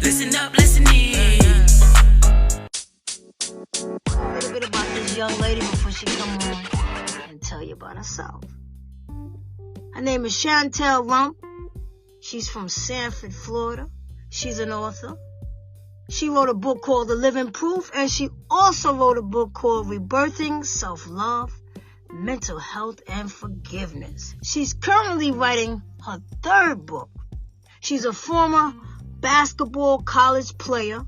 Listen up, listen in. A little bit about this young lady before she come on and tell you about herself. Her name is Chantel Rump. She's from Sanford, Florida. She's an author. She wrote a book called The Living Proof, and she also wrote a book called Rebirthing Self-Love, Mental Health, and Forgiveness. She's currently writing her third book. She's a former basketball college player,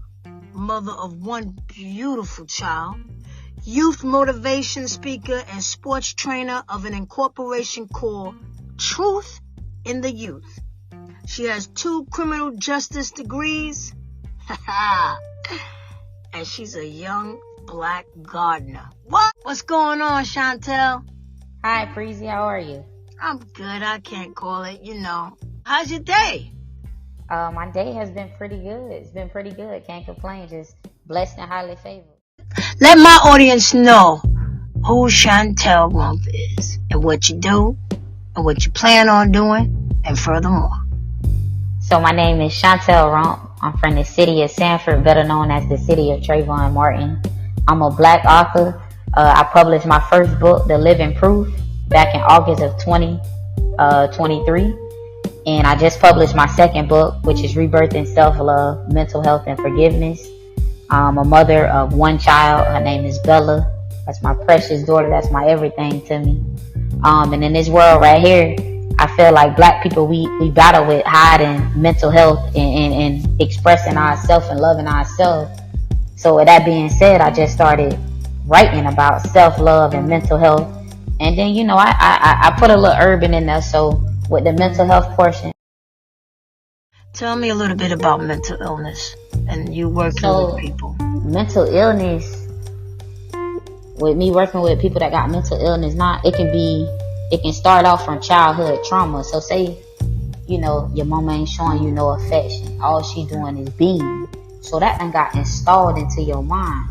mother of one beautiful child, youth motivation speaker, and sports trainer of an incorporation called Truth in the Youth. She has 2 criminal justice degrees, and she's a young black gardener. What? What's going on, Chantel? Hi, Breezy. How are you? I'm good. I can't call it, How's your day? My day has been pretty good. It's been pretty good. Can't complain. Just blessed and highly favored. Let my audience know who Chantel Rump is and what you do and what you plan on doing, and furthermore. So my name is Chantel Rump. I'm from the city of Sanford, better known as the city of Trayvon Martin. I'm a black author. I published my first book, The Living Proof, back in August of 2023. And I just published my second book, which is Rebirthing Self-Love, Mental Health, and Forgiveness. I'm a mother of one child. Her name is Bella. That's my precious daughter. That's my everything to me. And in this world right here, I feel like black people, we battle with hiding mental health and expressing ourselves and loving ourselves. So with that being said, I just started writing about self-love and mental health. And then, I put a little urban in there. So with the mental health portion. Tell me a little bit about mental illness and you working with people. Mental illness, with me working with people that got mental illness, it can start off from childhood trauma. So say, your mama ain't showing you no affection. All she doing is being. So that done got installed into your mind.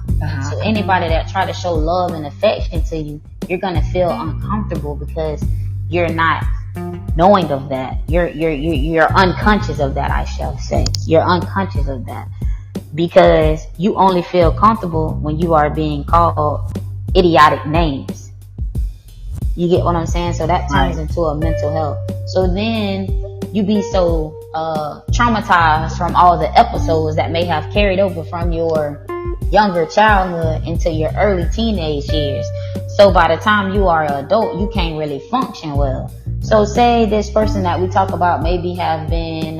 So anybody that try to show love and affection to you, you're going to feel uncomfortable because you're not knowing of that. You're unconscious of that, I shall say. You're unconscious of that because you only feel comfortable when you are being called idiotic names. You get what I'm saying? So that turns into a mental health. So then you be so traumatized from all the episodes that may have carried over from your younger childhood into your early teenage years. So by the time you are an adult, you can't really function well. So say this person that we talk about maybe have been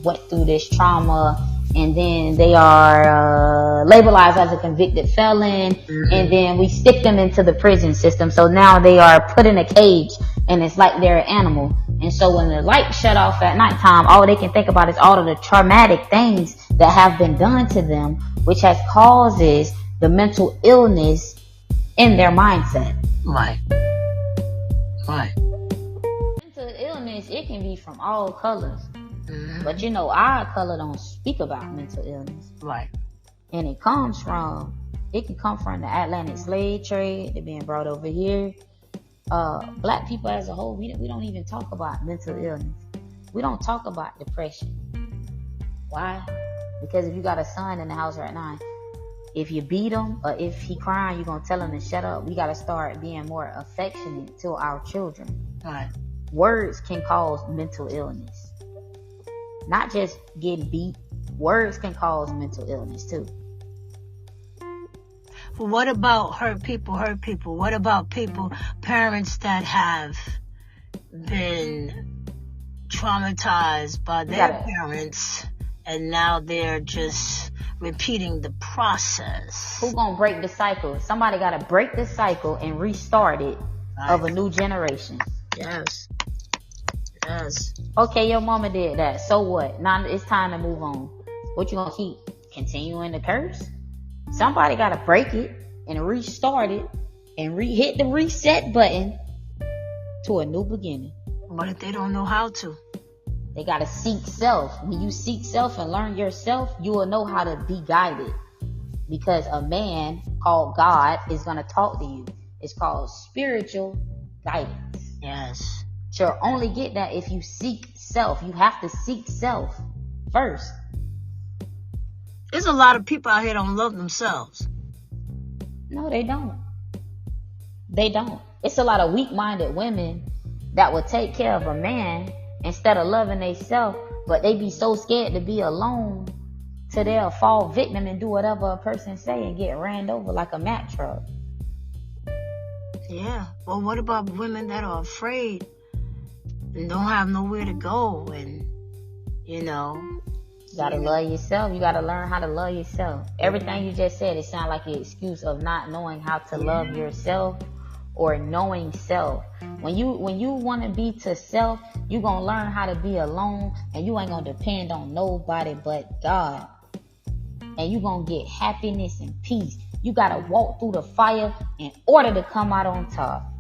went through this trauma, and then they are labelized as a convicted felon, and then we stick them into the prison system. So now they are put in a cage, and it's like they're an animal. And so when the light shut off at nighttime, all they can think about is all of the traumatic things that have been done to them, which has causes the mental illness in their mindset. Right. Mental illness, it can be from all colors. But our color don't speak about mental illness. Right. And it can come from the Atlantic slave trade. They're being brought over here. Black people as a whole, we don't even talk about mental illness. We don't talk about depression. Why? Because if you got a son in the house right now, if you beat him or if he crying, you're going to tell him to shut up. We got to start being more affectionate to our children. Right. Words can cause mental illness. Not just getting beat. Words can cause mental illness too. But what about hurt people? What about parents that have been traumatized by their parents and now they're just repeating the process? Who gonna break the cycle? Somebody gotta break the cycle and restart it of a new generation. Yes. Okay, your mama did that. So what? Now it's time to move on. What you gonna keep continuing the curse? Somebody gotta break it and restart it and hit the reset button to a new beginning. What if they don't know how to? They gotta seek self. When you seek self and learn yourself, you will know how to be guided. Because a man called God is gonna talk to you. It's called spiritual guidance. Yes. You'll only get that if you seek self. You have to seek self first. There's a lot of people out here don't love themselves. No, they don't. They don't. It's a lot of weak-minded women that will take care of a man instead of loving themselves, but they be so scared to be alone till they'll fall victim and do whatever a person say and get ran over like a Mack truck. Yeah. Well, what about women that are afraid and don't have nowhere to go and, you gotta love yourself. You gotta learn how to love yourself. Everything you just said, it sounds like an excuse of not knowing how to love yourself or knowing self. When you want to be to self, you gonna learn how to be alone, and you ain't gonna depend on nobody but God. And you gonna get happiness and peace. You gotta walk through the fire in order to come out on top.